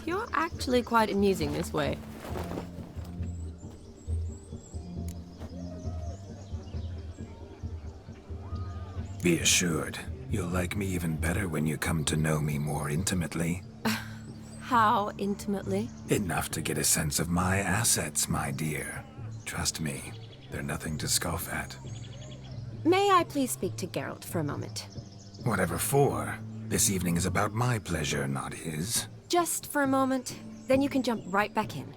You're actually quite amusing this way. Be assured, you'll like me even better when you come to know me more intimately. How intimately? Enough to get a sense of my assets, my dear. Trust me, they're nothing to scoff at. May I please speak to Geralt for a moment? Whatever for. This evening is about my pleasure, not his. Just for a moment, then you can jump right back in.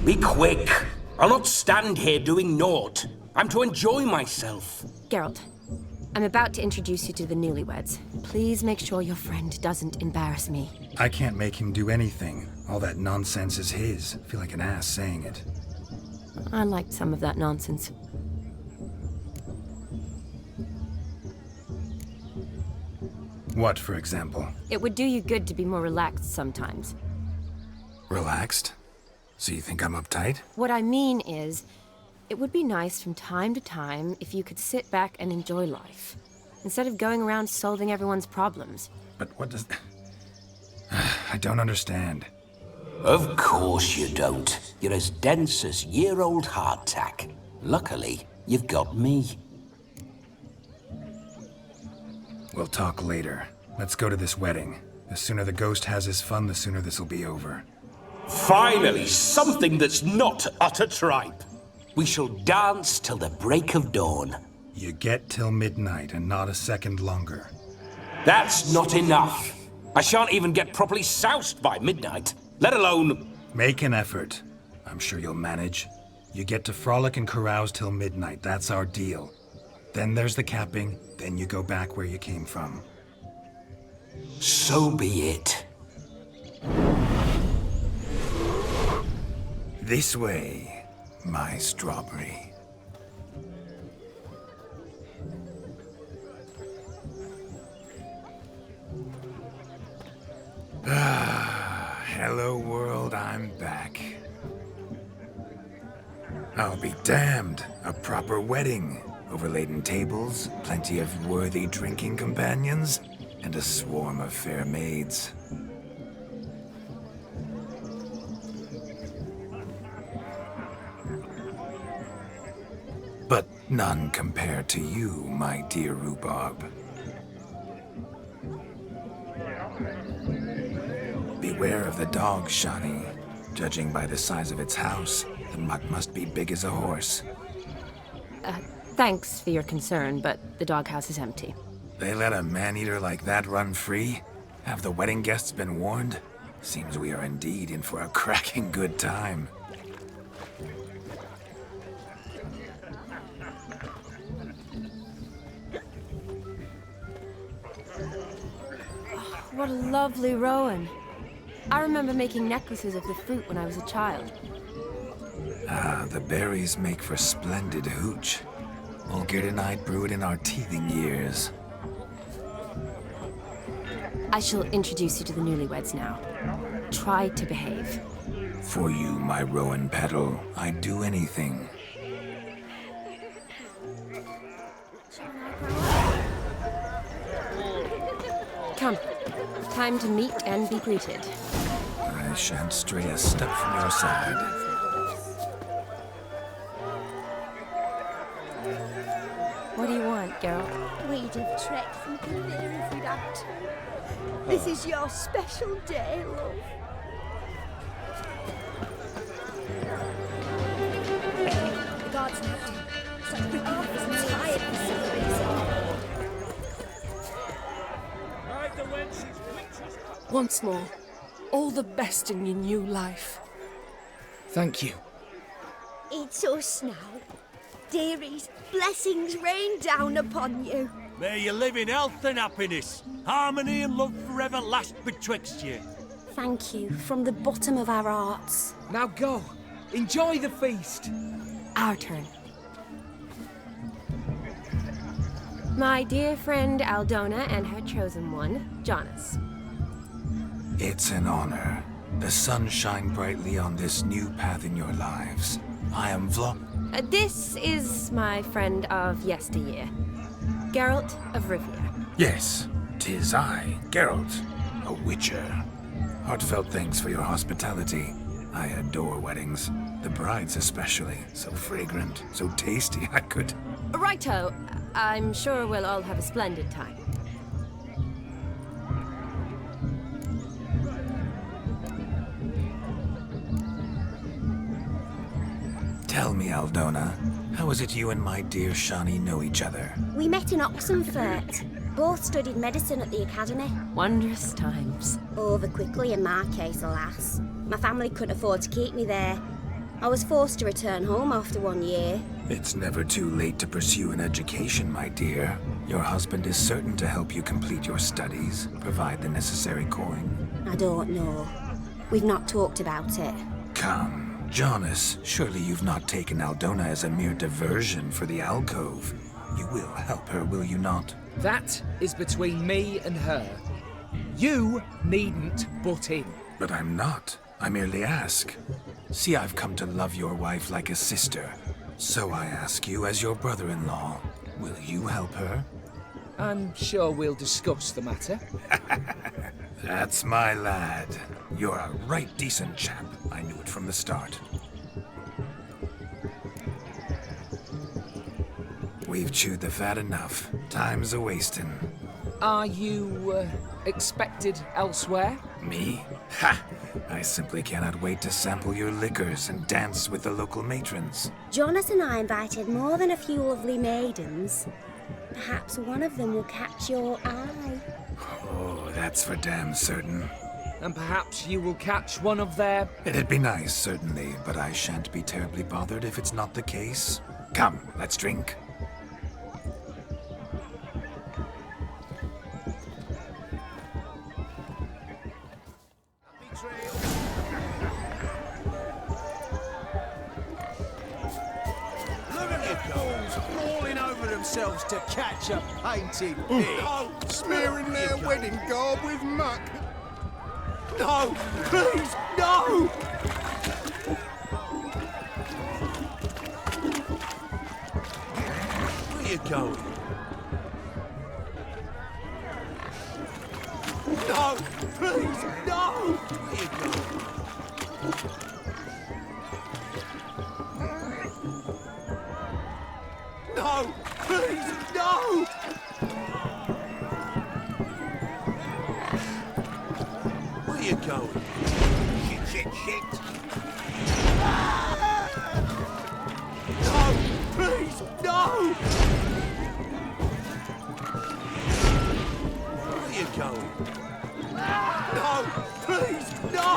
Be quick! I'll not stand here doing naught. I'm to enjoy myself. Geralt, I'm about to introduce you to the newlyweds. Please make sure your friend doesn't embarrass me. I can't make him do anything. All that nonsense is his. I feel like an ass saying it. I liked some of that nonsense. What, for example? It would do you good to be more relaxed sometimes. Relaxed? So you think I'm uptight? What I mean is, it would be nice from time to time if you could sit back and enjoy life, instead of going around solving everyone's problems. But what does... I don't understand. Of course you don't. You're as dense as year-old hardtack. Luckily, you've got me. We'll talk later. Let's go to this wedding. The sooner the ghost has his fun, the sooner this'll be over. Finally, something that's not utter tripe. We shall dance till the break of dawn. You get till midnight and not a second longer. That's not enough. I shan't even get properly soused by midnight, let alone... Make an effort. I'm sure you'll manage. You get to frolic and carouse till midnight. That's our deal. Then there's the capping, then you go back where you came from. So be it. This way, my strawberry. Ah, hello world, I'm back. I'll be damned. A proper wedding. Overladen tables, plenty of worthy drinking companions, and a swarm of fair maids. But none compared to you, my dear rhubarb. Beware of the dog, Shani. Judging by the size of its house, the mutt must be big as a horse. Thanks for your concern, but the doghouse is empty. They let a man-eater like that run free? Have the wedding guests been warned? Seems we are indeed in for a cracking good time. What a lovely rowan. I remember making necklaces of the fruit when I was a child. Ah, the berries make for splendid hooch. Olgerd and I brewed in our teething years. I shall introduce you to the newlyweds now. Try to behave. For you, my rowan petal, I'd do anything. Come. Time to meet and be greeted. I shan't stray a step from your side. What do you want, Geralt? We'd have trekked from here if we'd had to. This is your special day, love. The guards nabbed him. Such good was tired for some reason. Once more, all the best in your new life. Thank you. It's us now. Dearies, blessings rain down upon you. May you live in health and happiness. Harmony and love forever last betwixt you. Thank you from the bottom of our hearts. Now go. Enjoy the feast. Our turn. My dear friend Aldona and her chosen one, Jonas. It's an honor. The sun shine brightly on this new path in your lives. I am This is my friend of yesteryear, Geralt of Rivia. Yes, 'Tis I, Geralt, a witcher. Heartfelt thanks for your hospitality. I adore weddings. The brides especially. So fragrant, so tasty, I could... Righto. I'm sure we'll all have a splendid time. Tell me, Aldona, how is it you and my dear Shani know each other? We met in Oxenfurt. Both studied medicine at the academy. Wondrous times. Over quickly in my case, alas. My family couldn't afford to keep me there. I was forced to return home after 1 year. It's never too late to pursue an education, my dear. Your husband is certain to help you complete your studies, provide the necessary coin. I don't know. We've not talked about it. Come, Jonas, surely you've not taken Aldona as a mere diversion for the alcove. You will help her, will you not? That is between me and her. You needn't butt in. But I'm not. I merely ask. See, I've come to love your wife like a sister. So I ask you as your brother-in-law, will you help her? I'm sure we'll discuss the matter. That's my lad. You're a right decent chap. I knew it from the start. We've chewed the fat enough. Time's a-wasting. Are you, expected elsewhere? Me? Ha! I simply cannot wait to sample your liquors and dance with the local matrons. Jonas and I invited more than a few lovely maidens. Perhaps one of them will catch your eye. Oh, that's for damn certain. And perhaps you will catch one of their... It'd be nice, certainly, but I shan't be terribly bothered if it's not the case. Come, let's drink. Look at the fools falling over themselves to catch a painted pig. No, Smearing their wedding garb with muck. no, please, no! Where you going? No, please, no! Where you going? No, please, no! Where you going? Shit, shit, shit! No, please, no! Where you going? No, please, no!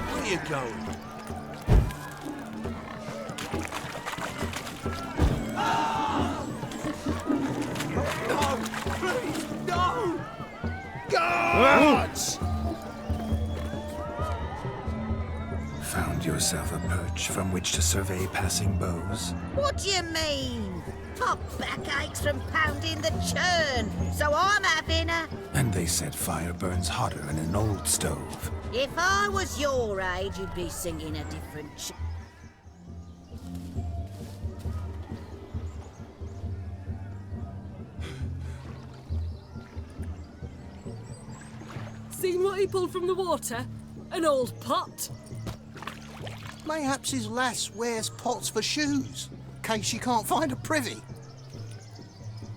Where you going? No, please, no! Guards! Found yourself a perch from which to survey passing beaux? What do you mean? My backaches from pounding the churn, so I'm having a... And they said fire burns hotter in an old stove. If I was your age, you'd be singing a different Seen what he pulled from the water? An old pot. Mayhaps his lass wears pots for shoes, in case she can't find a privy.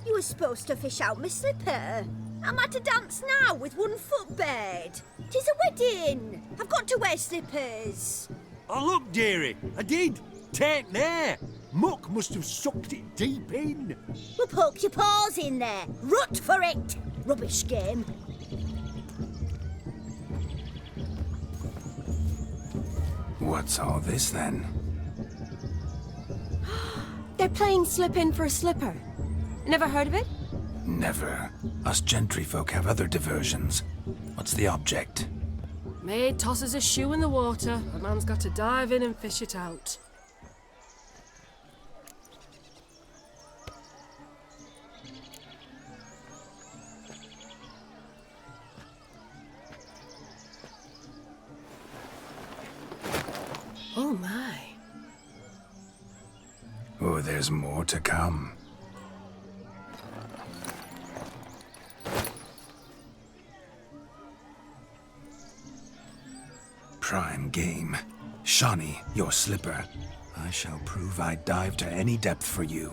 You were supposed to fish out my slipper. I'm at a dance now with 1 foot bared. 'Tis a wedding. I've got to wear slippers. Oh, look, dearie, I did. Take there. Muck must have sucked it deep in. Well, poke your paws in there. Rut for it. Rubbish game. What's all this then? They're playing slip in for a slipper. Never heard of it? Never. Us gentry folk have other diversions. What's the object? Maid tosses a shoe in the water. A man's got to dive in and fish it out. Oh my. Oh, there's more to come. prime game. Shani, your slipper. I shall prove I dive to any depth for you.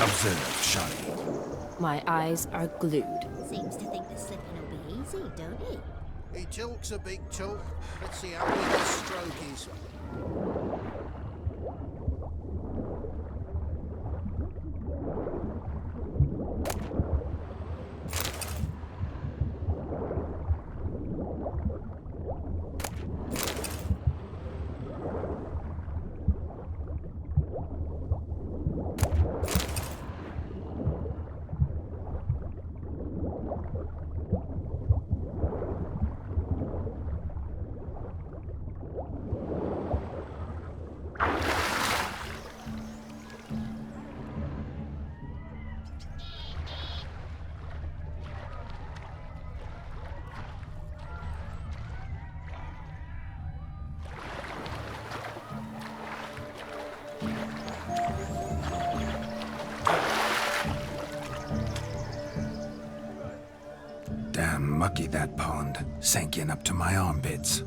Observe, Shani. My eyes are glued. Seems to think the slipping will be easy, don't he? He talks a big talk. Let's see how big his stroke is. Damn mucky that pond. Sank in up to my armpits.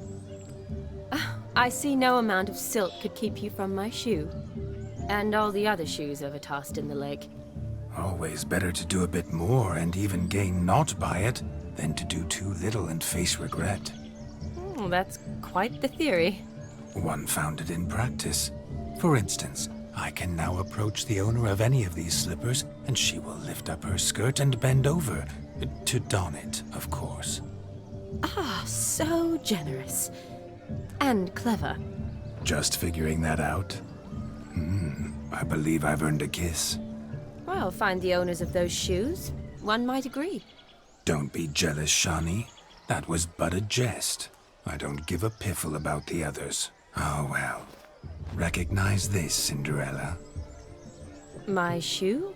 I see no amount of silt could keep you from my shoe. And all the other shoes overtossed in the lake. Always better to do a bit more and even gain naught by it than to do too little and face regret. That's quite the theory. One founded in practice. For instance, I can now approach the owner of any of these slippers, and she will lift up her skirt and bend over. To don it, of course. Ah, so generous. And clever. Just figuring that out? I believe I've earned a kiss. Well, find the owners of those shoes. One might agree. Don't be jealous, Shani. That was but a jest. I don't give a piffle about the others. Oh well. Recognize this, Cinderella. My shoe?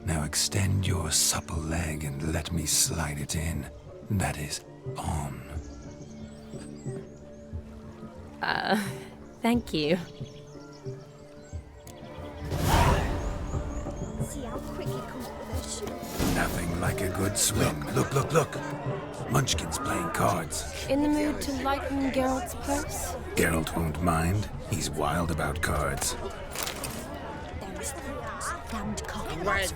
Now extend your supple leg and let me slide it in. That is, on. Thank you. See how quick he comes up with her shoe. Nothing like a good swim. Look. Munchkin's playing cards. In the mood to lighten Geralt's purse? Geralt won't mind. He's wild about cards. There's the damned cock. Went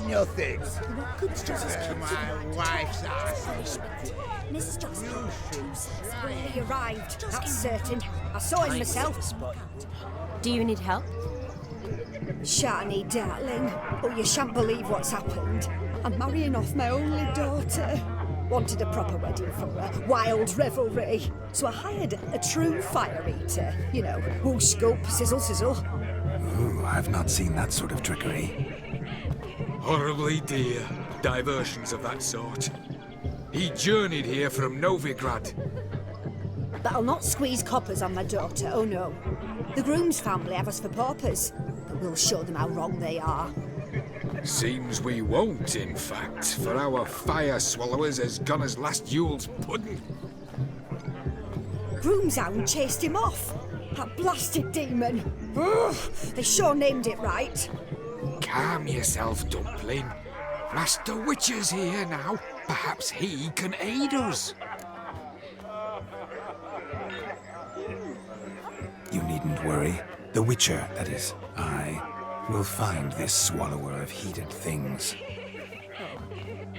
nothing. What good's does his kids? My wife's ass. Mrs. Johnson. He arrived, that's certain. I saw him myself. Do you need help? Shani, darling. Oh, you shan't believe what's happened. I'm marrying off my only daughter. Wanted a proper wedding for her. Wild revelry. So I hired a true fire eater. You know, whoosh, scoop, sizzle, sizzle. Ooh, I've not seen that sort of trickery. Horribly dear diversions of that sort. He journeyed here from Novigrad. But I'll not squeeze coppers on my daughter, oh no. The groom's family have us for paupers, but we'll show them how wrong they are. Seems we won't, in fact, for our fire swallowers as gone as last Yule's pudding. Groom's hound chased him off. That blasted demon. Ugh, they sure named it right. Calm yourself, Dumpling. Master Witcher's here now. Perhaps he can aid us. You needn't worry. The Witcher, that is, I, will find this swallower of heated things.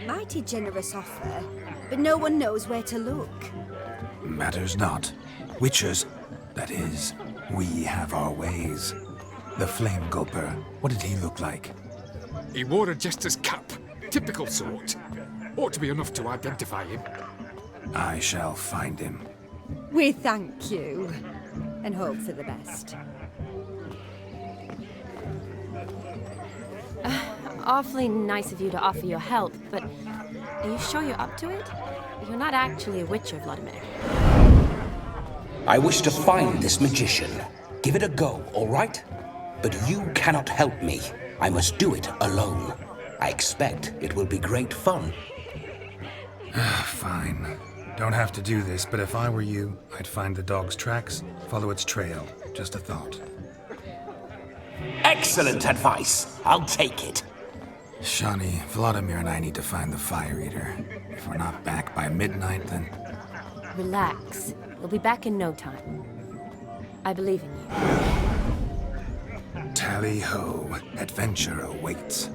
Mighty generous offer, but no one knows where to look. Matters not. Witchers, that is, we have our ways. The Flame Gulper, what did he look like? He wore a jester's cap. Typical sort. Ought to be enough to identify him. I shall find him. We thank you, and hope for the best. Awfully nice of you to offer your help, but are you sure you're up to it? You're not actually a witcher, Vlodimir. I wish to find this magician. Give it a go, all right? But you cannot help me. I must do it alone. I expect it will be great fun. Fine. Don't have to do this, but if I were you, I'd find the dog's tracks, follow its trail. Just a thought. Excellent advice. I'll take it. Shani, Vlodimir and I need to find the Fire Eater. If we're not back by midnight, then... Relax. We'll be back in no time. I believe in you. Tally-ho. Adventure awaits.